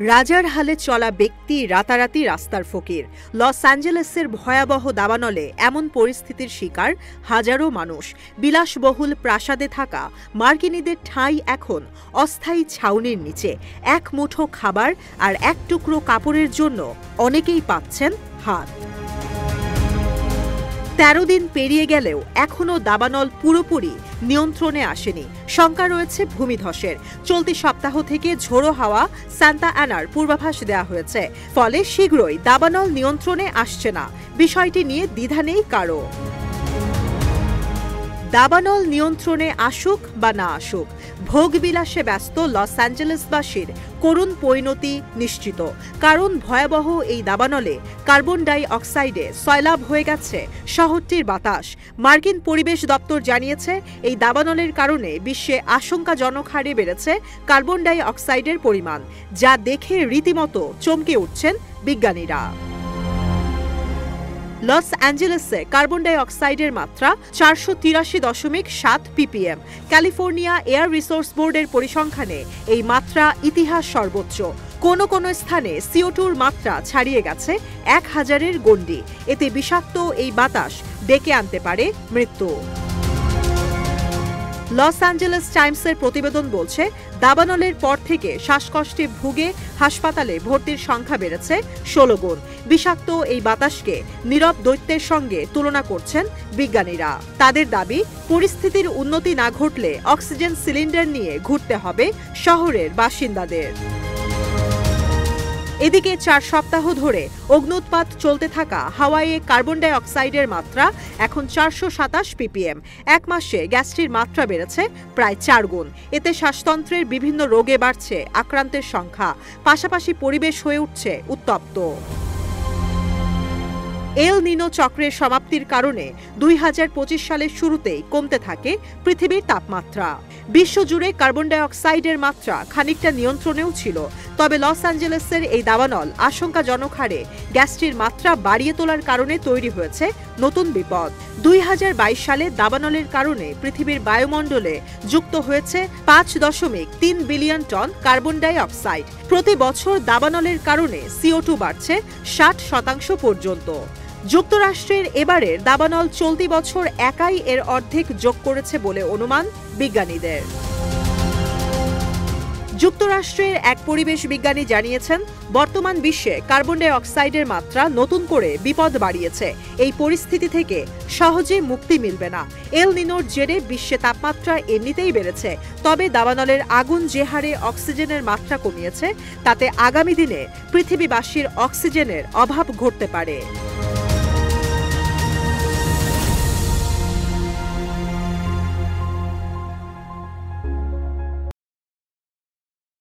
রাজার হালে চলা ব্যক্তি রাতারাতি রাস্তার ফকির। লস অ্যাঞ্জেলেসের ভয়াবহ দাবানলে এমন পরিস্থিতির শিকার হাজারো মানুষ। বিলাসবহুল প্রাসাদে থাকা মার্কিনীদের ঠাঁই এখন অস্থায়ী ছাউনির নিচে। এক মুঠো খাবার আর এক টুকরো কাপড়ের জন্য অনেকেই পাচ্ছেন হাত। ১৩ দিন পেরিয়ে গেলেও এখনও দাবানল পুরোপুরি নিয়ন্ত্রণে আসেনি। শঙ্কা রয়েছে ভূমিধসের। চলতি সপ্তাহ থেকে ঝোড়ো হাওয়া সান্তা অ্যানার পূর্বাভাস দেওয়া হয়েছে, ফলে শীঘ্রই দাবানল নিয়ন্ত্রণে আসছে না। বিষয়টি নিয়ে দ্বিধা নেই কারও। দাবানল নিয়ন্ত্রণে আসুক বা না আসুক, ভোগবিলাসে ব্যস্ত লস অ্যাঞ্জেলেসবাসীর করুণ পরিণতি নিশ্চিত। কারণ ভয়াবহ এই দাবানলে কার্বন ডাই অক্সাইডে সয়লাব হয়ে গেছে শহরটির বাতাস। মার্কিন পরিবেশ দপ্তর জানিয়েছে, এই দাবানলের কারণে বিশ্বে আশঙ্কাজনক হারে বেড়েছে কার্বন ডাই অক্সাইডের পরিমাণ, যা দেখে রীতিমতো চমকে উঠছেন বিজ্ঞানীরা। লস অ্যাঞ্জেলেসে কার্বন ডাই অক্সাইডের মাত্রা ৪৮৩.৭ ppm। ক্যালিফোর্নিয়া এয়ার রিসোর্স বোর্ডের পরিসংখ্যানে এই মাত্রা ইতিহাস সর্বোচ্চ। কোনো কোনো স্থানে CO2-র মাত্রা ছাড়িয়ে গেছে ১,০০০-এর গণ্ডি। এতে বিষাক্ত এই বাতাস ডেকে আনতে পারে মৃত্যু। লস অ্যাঞ্জেলেস টাইমসের প্রতিবেদন বলছে, দাবানলের পর থেকে শ্বাসকষ্টে ভুগে হাসপাতালে ভর্তির সংখ্যা বেড়েছে ১৬ গুণ। বিষাক্ত এই বাতাসকে নীরব দৈত্যের সঙ্গে তুলনা করছেন বিজ্ঞানীরা। তাদের দাবি, পরিস্থিতির উন্নতি না ঘটলে অক্সিজেন সিলিন্ডার নিয়ে ঘুরতে হবে শহরের বাসিন্দাদের। এদিকে ৪ সপ্তাহ ধরে অগ্ন্যুৎপাত চলতে থাকা হাওয়াইয়ে কার্বন ডাই অক্সাইডের মাত্রা এখন ৪২৭ ppm। এক মাসে গ্যাসটির মাত্রা বেড়েছে প্রায় ৪ গুণ। এতে শ্বাসতন্ত্রের বিভিন্ন রোগে বাড়ছে আক্রান্তের সংখ্যা, পাশাপাশি পরিবেশ হয়ে উঠছে উত্তপ্ত। এল নিনো চক্রের সমাপ্তির কারণে ২০২৫ সালের শুরুতেই কমতে থাকে পৃথিবীর তাপমাত্রা। বিশ্বজুড়ে কার্বন ডাই অক্সাইডের মাত্রা খানিকটা নিয়ন্ত্রণেও ছিল, তবে লস অ্যাঞ্জেলেসের এই দাবানল আশঙ্কাজনক হারে গ্যাসটির মাত্রা বাড়িয়ে তোলার কারণে তৈরি হয়েছে নতুন বিপদ। ২০২২ সালে দাবানলের কারণে পৃথিবীর বায়ুমণ্ডলে যুক্ত হয়েছে ৫.৩ billion ton carbon die oxide. প্রতি বছর দাবানলের কারণে CO2 বাড়ছে ৬০% পর্যন্ত। যুক্তরাষ্ট্রের এবারের দাবানল চলতি বছর একাই এর অর্ধেক যোগ করেছে বলে অনুমান বিজ্ঞানীদের। যুক্তরাষ্ট্রের এক পরিবেশ বিজ্ঞানী জানিয়েছেন, বর্তমান বিশ্বে কার্বন ডাই অক্সাইডের মাত্রা নতুন করে বিপদ বাড়িয়েছে। এই পরিস্থিতি থেকে সহজে মুক্তি মিলবে না। এল নিনোর জেরে বিশ্বে তাপমাত্রা এমনিতেই বেড়েছে, তবে দাবানলের আগুন যে হারে অক্সিজেনের মাত্রা কমিয়েছে, তাতে আগামী দিনে পৃথিবীবাসীর অক্সিজেনের অভাব ঘটতে পারে।